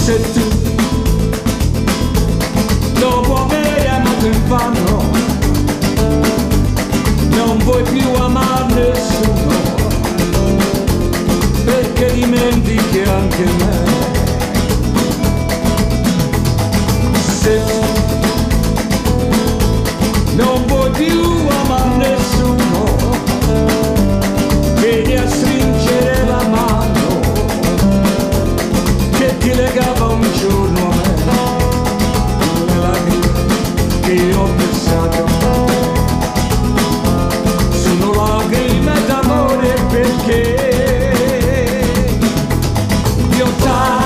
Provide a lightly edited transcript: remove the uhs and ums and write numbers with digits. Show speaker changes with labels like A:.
A: Se tu dopo aver amato in vano non vuoi più amare nessuno, perché dimentichi anche me. Se tu non vuoi più amare nessuno, vieni a stringere la mano che ti legava un giorno a me. Le lacrime che io ho versato sono lacrime d'amore, perché io t'amo.